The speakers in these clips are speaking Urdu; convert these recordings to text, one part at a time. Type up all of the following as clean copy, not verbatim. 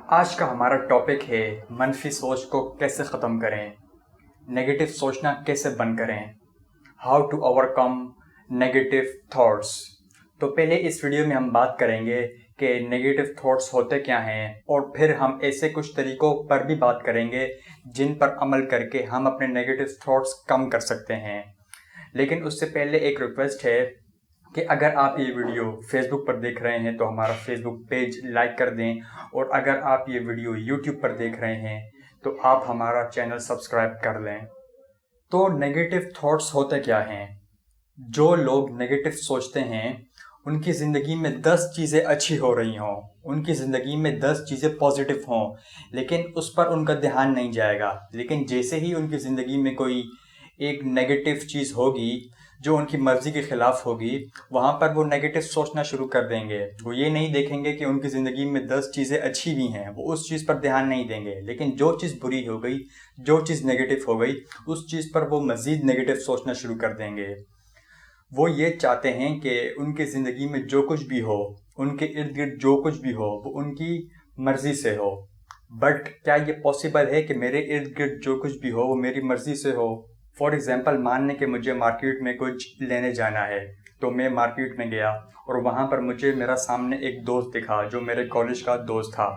آج کا ہمارا ٹاپک ہے منفی سوچ کو کیسے ختم کریں، نیگیٹو سوچنا کیسے بند کریں، how to overcome negative thoughts. تو پہلے اس ویڈیو میں ہم بات کریں گے کہ نیگیٹو تھاٹس ہوتے کیا ہیں، اور پھر ہم ایسے کچھ طریقوں پر بھی بات کریں گے جن پر عمل کر کے ہم اپنے نیگیٹو تھاٹس کم کر سکتے ہیں۔ لیکن اس سے پہلے ایک ریکویسٹ ہے کہ اگر آپ یہ ویڈیو فیس بک پر دیکھ رہے ہیں تو ہمارا فیس بک پیج لائک کر دیں، اور اگر آپ یہ ویڈیو یوٹیوب پر دیکھ رہے ہیں تو آپ ہمارا چینل سبسکرائب کر لیں۔ تو نیگیٹو تھاٹس ہوتے کیا ہیں؟ جو لوگ نیگیٹو سوچتے ہیں ان کی زندگی میں 10 چیزیں اچھی ہو رہی ہوں، ان کی زندگی میں 10 چیزیں پازیٹیو ہوں، لیکن اس پر ان کا دھیان نہیں جائے گا۔ لیکن جیسے ہی ان کی زندگی میں کوئی ایک نیگیٹو چیز ہوگی جو ان کی مرضی کے خلاف ہوگی، وہاں پر وہ نیگیٹو سوچنا شروع کر دیں گے۔ وہ یہ نہیں دیکھیں گے کہ ان کی زندگی میں 10 چیزیں اچھی بھی ہیں، وہ اس چیز پر دھیان نہیں دیں گے۔ لیکن جو چیز بری ہو گئی، جو چیز نیگیٹو ہو گئی، اس چیز پر وہ مزید نیگیٹو سوچنا شروع کر دیں گے۔ وہ یہ چاہتے ہیں کہ ان کی زندگی میں جو کچھ بھی ہو، ان کے ارد گرد جو کچھ بھی ہو، وہ ان کی مرضی سے ہو۔ بٹ کیا یہ پاسبل ہے کہ میرے ارد گرد جو کچھ بھی ہو وہ میری مرضی سے ہو؟ فار ایگزامپل مان لیں کہ مجھے مارکیٹ میں کچھ لینے جانا ہے، تو میں مارکیٹ میں گیا اور وہاں پر مجھے میرا سامنے ایک دوست دکھا جو میرے کالج کا دوست تھا۔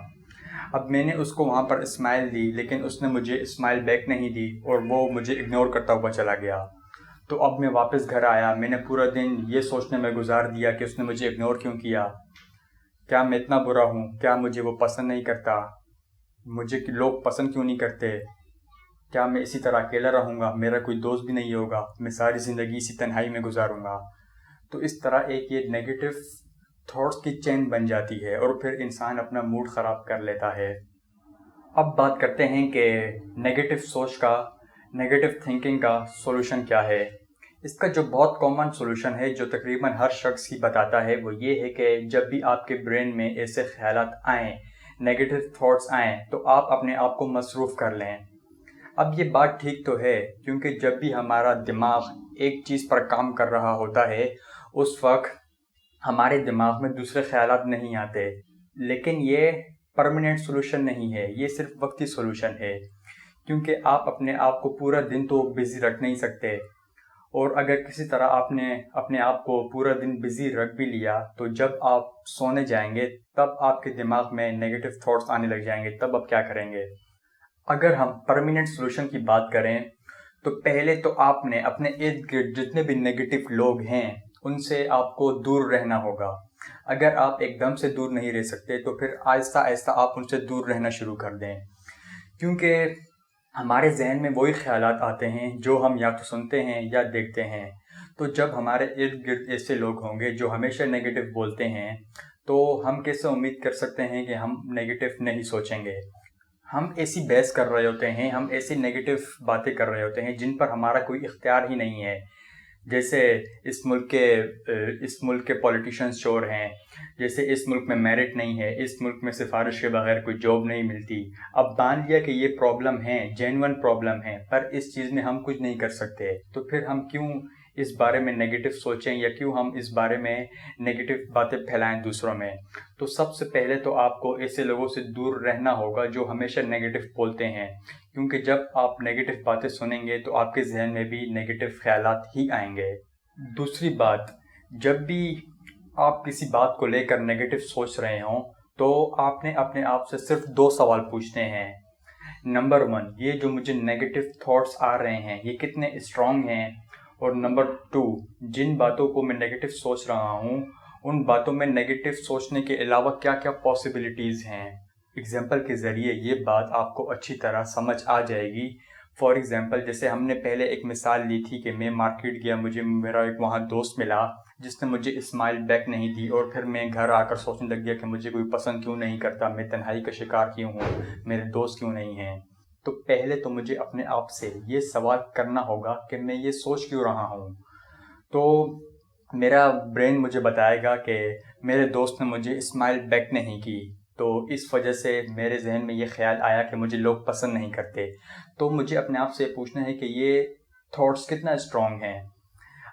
اب میں نے اس کو وہاں پر اسمائل دی، لیکن اس نے مجھے اسمائل بیک نہیں دی اور وہ مجھے اگنور کرتا ہوا چلا گیا۔ تو اب میں واپس گھر آیا، میں نے پورا دن یہ سوچنے میں گزار دیا کہ اس نے مجھے اگنور کیوں کیا، کیا میں اتنا برا ہوں، کیا مجھے وہ پسند نہیں کرتا، مجھے لوگ پسند کیوں نہیں کرتے، کیا میں اسی طرح اکیلا رہوں گا، میرا کوئی دوست بھی نہیں ہوگا، میں ساری زندگی اسی تنہائی میں گزاروں گا۔ تو اس طرح ایک یہ نیگیٹو تھاٹس کی چین بن جاتی ہے اور پھر انسان اپنا موڈ خراب کر لیتا ہے۔ اب بات کرتے ہیں کہ نیگیٹو سوچ کا، نیگیٹو تھنکنگ کا سولوشن کیا ہے۔ اس کا جو بہت کامن سولوشن ہے، جو تقریباً ہر شخص ہی بتاتا ہے، وہ یہ ہے کہ جب بھی آپ کے برین میں ایسے خیالات آئیں، نیگیٹو تھاٹس آئیں، تو آپ اپنے آپ کو مصروف کر لیں۔ اب یہ بات ٹھیک تو ہے، کیونکہ جب بھی ہمارا دماغ ایک چیز پر کام کر رہا ہوتا ہے اس وقت ہمارے دماغ میں دوسرے خیالات نہیں آتے، لیکن یہ پرماننٹ سولوشن نہیں ہے، یہ صرف وقتی سولوشن ہے، کیونکہ آپ اپنے آپ کو پورا دن تو بزی رکھ نہیں سکتے، اور اگر کسی طرح آپ نے اپنے آپ کو پورا دن بزی رکھ بھی لیا تو جب آپ سونے جائیں گے تب آپ کے دماغ میں نیگیٹو تھاٹس آنے لگ جائیں گے، تب آپ کیا کریں گے؟ اگر ہم پرماننٹ سولوشن کی بات کریں تو پہلے تو آپ نے اپنے ارد گرد جتنے بھی نیگیٹو لوگ ہیں ان سے آپ کو دور رہنا ہوگا۔ اگر آپ ایک دم سے دور نہیں رہ سکتے تو پھر آہستہ آہستہ آپ ان سے دور رہنا شروع کر دیں، کیونکہ ہمارے ذہن میں وہی خیالات آتے ہیں جو ہم یا تو سنتے ہیں یا دیکھتے ہیں۔ تو جب ہمارے ارد گرد ایسے لوگ ہوں گے جو ہمیشہ نیگیٹو بولتے ہیں، تو ہم کیسے امید کر سکتے ہیں کہ ہم نیگیٹو نہیں سوچیں گے؟ ہم ایسی بحث کر رہے ہوتے ہیں، ہم ایسی نیگیٹو باتیں کر رہے ہوتے ہیں جن پر ہمارا کوئی اختیار ہی نہیں ہے۔ جیسے اس ملک کے پولیٹیشنز چور ہیں، جیسے اس ملک میں میرٹ نہیں ہے، اس ملک میں سفارش کے بغیر کوئی جاب نہیں ملتی۔ اب مان لیا کہ یہ پرابلم ہے، جینون پرابلم ہے، پر اس چیز میں ہم کچھ نہیں کر سکتے، تو پھر ہم کیوں اس بارے میں نیگیٹو سوچیں، یا کیوں ہم اس بارے میں نیگیٹو باتیں پھیلائیں دوسروں میں؟ تو سب سے پہلے تو آپ کو ایسے لوگوں سے دور رہنا ہوگا جو ہمیشہ نیگیٹو بولتے ہیں، کیونکہ جب آپ نیگیٹو باتیں سنیں گے تو آپ کے ذہن میں بھی نیگیٹو خیالات ہی آئیں گے۔ دوسری بات، جب بھی آپ کسی بات کو لے کر نیگیٹو سوچ رہے ہوں تو آپ نے اپنے آپ سے صرف 2 سوال پوچھنے ہیں۔ نمبر 1، یہ جو مجھے نیگیٹو تھاٹس آ رہے ہیں یہ کتنے اسٹرانگ ہیں، اور نمبر 2، جن باتوں کو میں نیگیٹو سوچ رہا ہوں ان باتوں میں نیگیٹو سوچنے کے علاوہ کیا کیا پاسبلٹیز ہیں۔ اگزامپل کے ذریعے یہ بات آپ کو اچھی طرح سمجھ آ جائے گی۔ فار ایگزامپل، جیسے ہم نے پہلے ایک مثال لی تھی کہ میں مارکیٹ گیا، مجھے میرا ایک وہاں دوست ملا جس نے مجھے اسمائل بیک نہیں دی، اور پھر میں گھر آ کر سوچنے لگ گیا کہ مجھے کوئی پسند کیوں نہیں کرتا، میں تنہائی کا شکار کیوں ہوں، میرے دوست کیوں نہیں ہیں۔ تو پہلے تو مجھے اپنے آپ سے یہ سوال کرنا ہوگا کہ میں یہ سوچ کیوں رہا ہوں۔ تو میرا برین مجھے بتائے گا کہ میرے دوست نے مجھے اسمائل بیک نہیں کی، تو اس وجہ سے میرے ذہن میں یہ خیال آیا کہ مجھے لوگ پسند نہیں کرتے۔ تو مجھے اپنے آپ سے پوچھنا ہے کہ یہ تھاٹس کتنا اسٹرانگ ہیں۔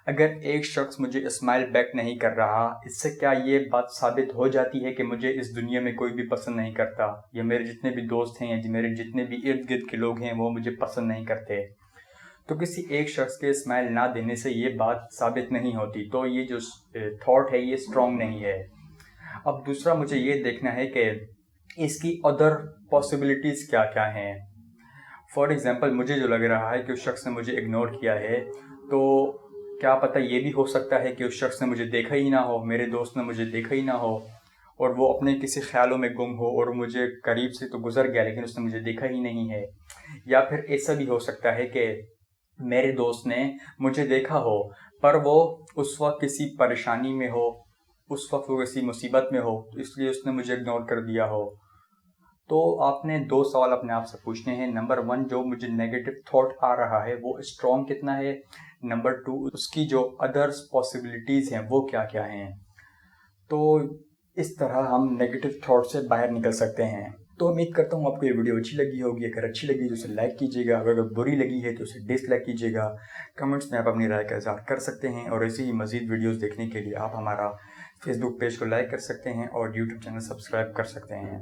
اگر ایک شخص مجھے اسمائل بیک نہیں کر رہا، اس سے کیا یہ بات ثابت ہو جاتی ہے کہ مجھے اس دنیا میں کوئی بھی پسند نہیں کرتا، یا میرے جتنے بھی دوست ہیں یا میرے جتنے بھی ارد گرد کے لوگ ہیں وہ مجھے پسند نہیں کرتے؟ تو کسی ایک شخص کے اسمائل نہ دینے سے یہ بات ثابت نہیں ہوتی، تو یہ جو تھاٹ ہے یہ اسٹرانگ نہیں ہے۔ اب دوسرا مجھے یہ دیکھنا ہے کہ اس کی ادر پاسبلٹیز کیا کیا ہیں۔ فار ایگزامپل مجھے جو لگ رہا ہے کہ اس شخص نے مجھے اگنور کیا ہے، تو کیا پتہ یہ بھی ہو سکتا ہے کہ اس شخص نے مجھے دیکھا ہی نہ ہو، میرے دوست نے مجھے دیکھا ہی نہ ہو، اور وہ اپنے کسی خیالوں میں گم ہو، اور مجھے قریب سے تو گزر گیا لیکن اس نے مجھے دیکھا ہی نہیں ہے۔ یا پھر ایسا بھی ہو سکتا ہے کہ میرے دوست نے مجھے دیکھا ہو پر وہ اس وقت کسی پریشانی میں ہو، اس وقت وہ کسی مصیبت میں ہو، تو اس لیے اس نے مجھے اگنور کر دیا ہو۔ تو آپ نے 2 سوال اپنے آپ سے پوچھنے ہیں۔ نمبر 1، جو مجھے نیگیٹو تھاٹ آ رہا ہے وہ اسٹرانگ کتنا ہے؟ نمبر 2، اس کی جو ادرس پاسبلٹیز ہیں وہ کیا کیا ہیں؟ تو اس طرح ہم نیگیٹو تھاٹ سے باہر نکل سکتے ہیں۔ تو امید کرتا ہوں آپ کو یہ ویڈیو اچھی لگی ہوگی۔ اگر اچھی لگی تو اسے لائک کیجیے گا، اگر بری لگی ہے تو اسے ڈس لائک کیجیے گا۔ کمنٹس میں آپ اپنی رائے کا اظہار کر سکتے ہیں، اور ایسی ہی مزید ویڈیوز دیکھنے کے لیے آپ ہمارا فیس بک پیج کو لائک کر سکتے ہیں اور یوٹیوب چینل سبسکرائب کر سکتے ہیں۔